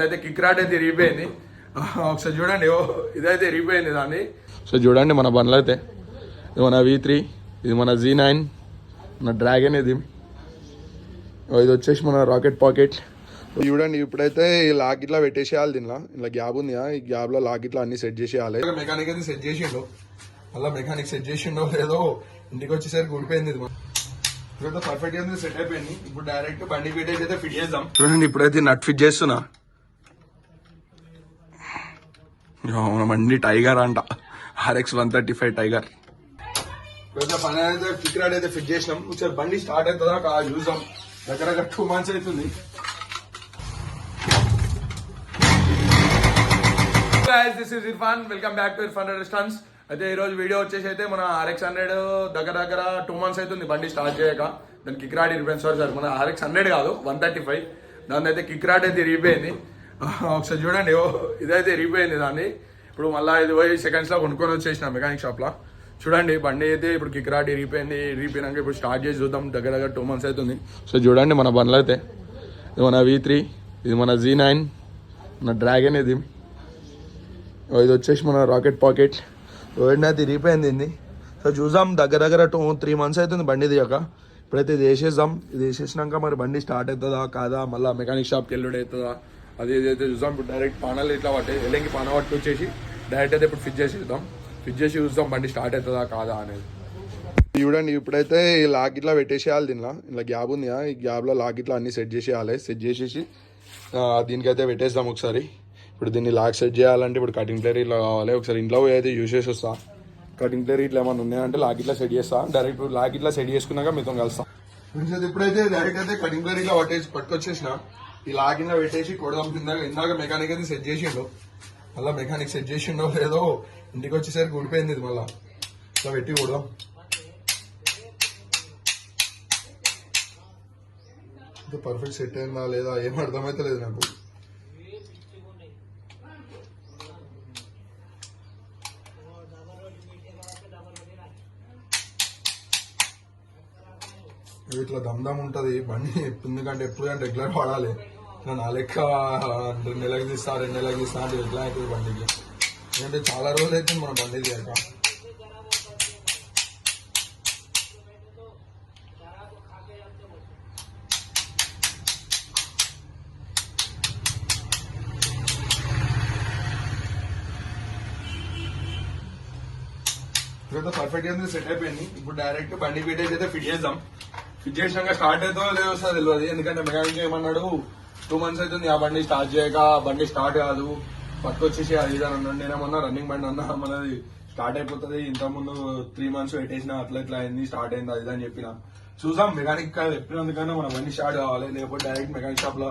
అయితే kick rod అయితే ఇరిగిపోయింది. ఒకసారి చూడండి, ఇదైతే ఇరిగిపోయింది దాన్ని. సో చూడండి మన బండ్లు అయితే, ఇది మన V3, ఇది మన Z9, మన డ్రాగన్, ఇది వచ్చేసి మన రాకెట్ పాకెట్. చూడండి ఇప్పుడైతే ఈ లాక్ ఇట్లా పెట్టేసేయాలి. దీనిలో ఇలా గ్యాప్ ఉంది, ఈ గ్యాప్ లో లాక్ ఇట్లా అన్ని సెట్ చేసేయాలి. మెకానిక్ అయితే సెట్ చేసిండు, మళ్ళీ మెకానిక్ సెట్ చేసిండో లేదో ఇంటికి వచ్చేసరికి ఊడిపోయింది. ఇది ఇప్పుడైతే పర్ఫెక్ట్ గా సెట్ అయిపోయింది. ఇప్పుడు డైరెక్ట్ బండి పెట్టేసి అయితే ఫిట్ చేద్దాం. చూడండి ఇప్పుడైతే నట్ ఫిట్ చేస్తున్నా. మన బండి టైగర్ అంట, RX 135 టైగర్. ఇప్పుడైతే పని అయితే కిక్ రాడ్ అయితే ఫిట్ చేసినాం. ఒకసారి బండి స్టార్ట్ అవుతుందా చూద్దాం. దగ్గర 2 months అవుతుంది. This is Irfan, welcome back to Irfan restaurants. అయితే ఈ రోజు వీడియో వచ్చేసి అయితే మన RX 100 దగ్గర 2 months అవుతుంది బండి స్టార్ట్ చేయక. దాని కిక్ రాడ్ ఇరిగిపోయింది. సారీ మన RX 100 కాదు, 135. దాని అయితే కిక్ రాడ్ అయితే ఇరిగిపోయింది. ఒకసారి చూడండి, ఇదైతే ఇరిగిపోయింది దాన్ని. ఇప్పుడు మళ్ళీ ఇది పోయి సెకండ్స్ లో కొనుక్కొని వచ్చేసిన మెకానిక్ షాప్ లో. చూడండి బండి అయితే ఇప్పుడు కిక్ రాడ్ ఇరిగిపోయినాక ఇప్పుడు స్టార్ట్ చేసి చూద్దాం. దగ్గర 2 months అవుతుంది. సో చూడండి మన బండ్లు అయితే, ఇది మన V3, ఇది మన Z9, మన డ్రాగన్, ఇది వచ్చేసి మన రాకెట్ పాకెట్. అయితే ఇరిగిపోయింది. సో చూద్దాం, దగ్గర 2-3 months అవుతుంది బండి దిగాక. ఇప్పుడైతే ఇది వేసేద్దాం. ఇది వేసేసినాక మరి బండి స్టార్ట్ అవుతుందా కాదా, మళ్ళీ మెకానిక్ షాప్కి వెళ్ళుడు అవుతుందా, అది ఇదైతే చూద్దాం. ఇప్పుడు డైరెక్ట్ పానాలు ఇట్లా ఎల్లంకి పాన పట్టు వచ్చేసి డైరెక్ట్ అయితే ఇప్పుడు ఫిట్ చేసేద్దాం. ఫిట్ చేసి చూద్దాం బండి స్టార్ట్ అవుతుందా కాదా అనేది. చూడండి ఇప్పుడైతే ఈ లాక్ ఇట్లా పెట్టేసేయాలి. దీనిలో ఇలా గ్యాప్ ఉంది, ఈ గ్యాప్లో లాక్ ఇట్లా అన్ని సెట్ చేసేయాలి. సెట్ చేసేసి దీనికైతే పెట్టేద్దాం ఒకసారి. ఇప్పుడు దీన్ని లాక్ సెట్ చేయాలంటే ఇప్పుడు కటింగ్ ప్లేయర్ ఇట్లా కావాలి. ఒకసారి ఇంట్లో అయితే యూజ్ చేసి వస్తా. కటింగ్ ప్లేయర్ ఇట్లా ఏమైనా ఉన్నాయంటే లాక్ ఇట్లా సెట్ చేస్తా. డైరెక్ట్ లాక్ ఇట్లా సెట్ చేసుకున్నాక మీతో కలుస్తాం. ఇప్పుడైతే డైరెక్ట్ అయితే కటింగ్ ప్లేయర్ ఇట్లా పట్టుకొచ్చేసిన. ఈ లాక్ ఇట్లా పెట్టేసి కొడదాం. ఇందాక మెకానిక్ అయితే సెట్ చేసిండు, మళ్ళీ మెకానిక్ సెట్ చేసిండో లేదో ఇంటికి వచ్చేసరికి ఊడిపోయింది. ఇది మళ్ళీ ఇట్లా పెట్టి కొడదాం. పర్ఫెక్ట్ సెట్ అయిందా లేదా ఏం అర్థమైతే లేదు నాకు. ఇట్లా దమ్దమ్ ఉంటుంది బండి, ఎందుకంటే ఎప్పుడు అంటే రెగ్యులర్ వాడాలి. నా లెక్క 2 నెలలకు తీస్తా 2 నెలలకు తీస్తా అంటే ఎట్లా అవుతుంది బండికి. ఎందుకంటే చాలా రోజులు అయితే మన బండి తీయక. ఇప్పుడైతే పర్ఫెక్ట్ గా సెట్ అయిపోయింది. ఇప్పుడు డైరెక్ట్ బండి పెట్టేసి అయితే ఫిట్ చేద్దాం. ఫిట్ చేసినాక స్టార్ట్ అవుతుందో లేదో వస్తుంది తెలియదు. ఎందుకంటే మెకానిక్ ఏమన్నాడు, 2 months అవుతుంది ఆ బండి స్టార్ట్ చేయక, బండి స్టార్ట్ కాదు పట్టుకొచ్చేసి అది ఇది అని అన్నాడు. నేనేమన్నా రన్నింగ్ బండి అన్నా, మనది స్టార్ట్ అయిపోతుంది. ఇంతకుముందు 3 months పెట్టేసిన అట్లా ఇట్లా అయింది, స్టార్ట్ అయింది అది అని చెప్పిన. చూసాం మెకానిక్ చెప్పినందుకన్నా మన బండి స్టార్ట్ కావాలి. లేకపోతే డైరెక్ట్ మెకానిక్ షాప్ లో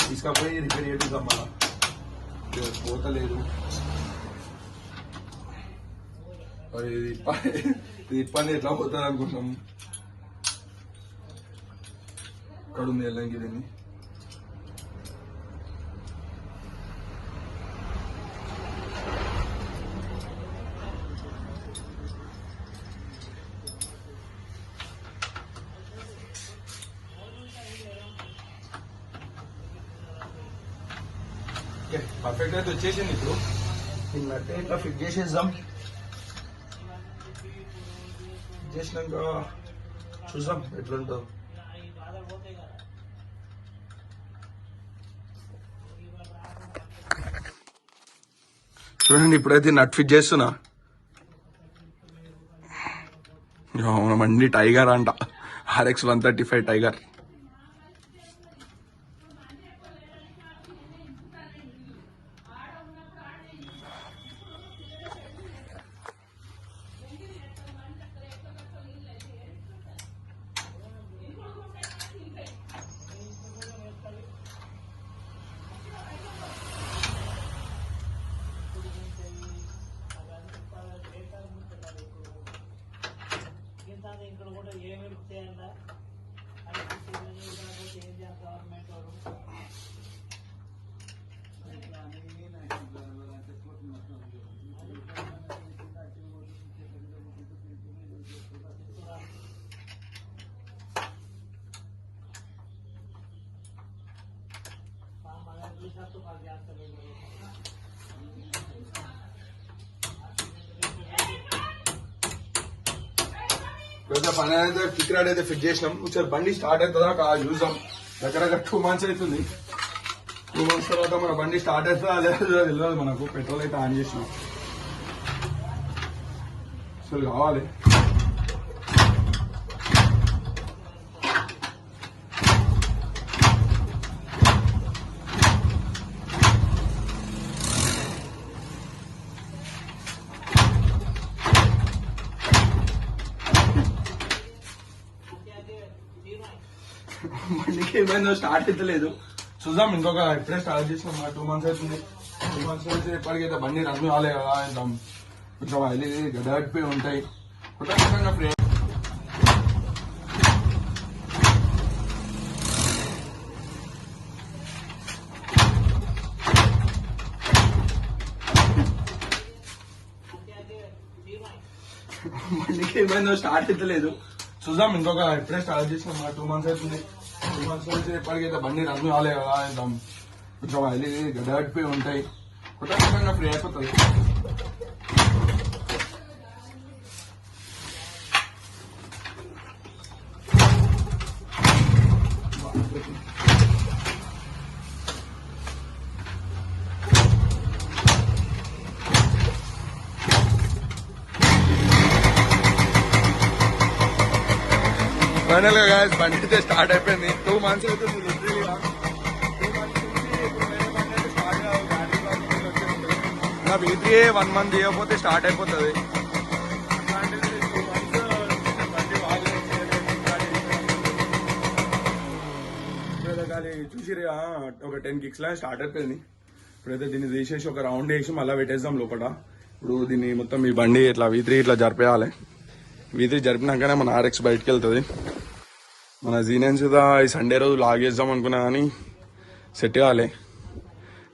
తీసుకపోయి రిపేర్ చేపిద్దాం. మళ్ళీ పోతలేదు ఇది ఇబ్బంది ఎట్లా పోతుంది అనుకుంటున్నాం. ఇక్కడ ఉంది వెళ్ళంగి దీన్ని. పర్ఫెక్ట్ అయితే వచ్చేసింది. ఇప్పుడు దీన్నట్టే ఇట్లా ఫిట్ చేసేద్దాం. చేసినాక చూసాం ఎట్లుంటుందో. చూడండి ఇప్పుడైతే నట్ ఫిట్ చేస్తున్నా. మన బండి టైగర్ అంట, RX 135 టైగర్. పని అయితే కిక్ రాడ్ అయితే ఫిట్ చేసినాం. ఒకసారి బండి స్టార్ట్ అవుతుందా చూద్దాం. దగ్గర 2 months అవుతుంది. 2 months తర్వాత మన బండి స్టార్ట్ అవుతుందా లేదా తెలియదు మనకు. పెట్రోల్ అయితే ఆన్ చేసినాం. అసలు కావాలి. బండికి ఏమైందో స్టార్ట్ అయితే లేదు. చూద్దాం. ఇంకొక ఇప్పుడే స్టార్ట్ చేసినాం. 2 months అవుతుంది. 2 months అయితే ఎప్పటికైతే బండి రన్ కావాలి కదా. కొంచెం అది గడ్డపై ఉంటాయి. కొత్తగా ఫ్రీ బండికి ఏమైందో స్టార్ట్ అయితే లేదు. చూద్దాం. ఇంకొక ఇప్పుడే స్టార్ట్ చేసినాం. 2 months అవుతుంది. 2 months అయితే ఎప్పటికైతే బండి రన్ కావాలి కదా. కొంచెం అది గడ్డపై ఉంటాయి. కొత్తగా ఫ్రీ అయిపోతుంది. ఫైనల్ గా గాయస్ బండి అయితే స్టార్ట్ అయిపోయింది. 2 months అవుతుంది. నా V3 1 month చేయకపోతే స్టార్ట్ అయిపోతుంది. చూసి ఒక 10 kicks లా స్టార్ట్ అయిపోయింది. ఇప్పుడైతే దీన్ని తీసేసి ఒక రౌండ్ వేసి మళ్ళీ పెట్టేద్దాం లోపల. ఇప్పుడు దీన్ని మొత్తం ఈ బండి ఇట్లా V3 ఇట్లా జరిపేయాలి. V3 జరిపినాకనే మన RX బయటకు వెళ్తుంది. మన జీనెన్స్ ఈ సండే రోజు లాగేద్దాం అనుకున్నా కానీ సెట్ కాలే.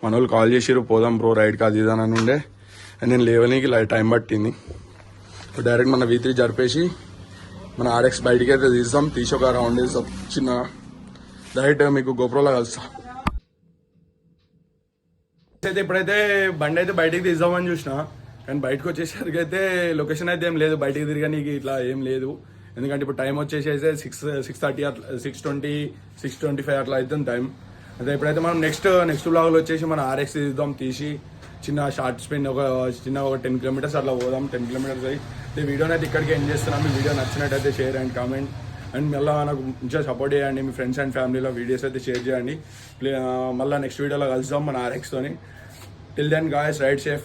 మన వాళ్ళు కాల్ చేసిరు పోదాం బ్రో రైడ్ కాదు ఇదానని ఉండే. నేను లేవనికి టైం పట్టింది. డైరెక్ట్ మన V3 జరిపేసి మన RX బయటికి అయితే తీస్తాం. తీసి ఒక రౌండ్ వేస్తాం చిన్న. డైరెక్ట్ మీకు గోప్రోలో కలుస్తాం. అయితే ఇప్పుడైతే బండి అయితే బయటికి తీద్దామని చూసిన కానీ బయటకు వచ్చేసరికి అయితే లొకేషన్ అయితే ఏం లేదు. బయటికి తిరగడానికి ఇట్లా ఏం లేదు. ఎందుకంటే ఇప్పుడు టైం వచ్చేసి అయితే 6:30 అట్లా 6:20 6:25 అట్లా అవుతుంది టైం. అయితే ఇప్పుడైతే మనం నెక్స్ట్ బ్లాగ్లో వచ్చేసి మన RX తీద్దాం. తీసి చిన్న షార్ట్ స్పిన్ ఒక 10 kilometers అట్లా పోదాం. 10 kilometers అయ్యి ఈ వీడియోని అయితే ఇక్కడికి ఎండ్ చేస్తున్నాం. మీ వీడియో నచ్చినట్టయితే షేర్ అండ్ కామెంట్ అండ్ మళ్ళీ నాకు మంచిగా సపోర్ట్ చేయండి. మీ ఫ్రెండ్స్ అండ్ ఫ్యామిలీలో వీడియోస్ అయితే షేర్ చేయండి. మళ్ళీ నెక్స్ట్ వీడియోలో కలుద్దాం మన RX తోని. Till then guys ride safe.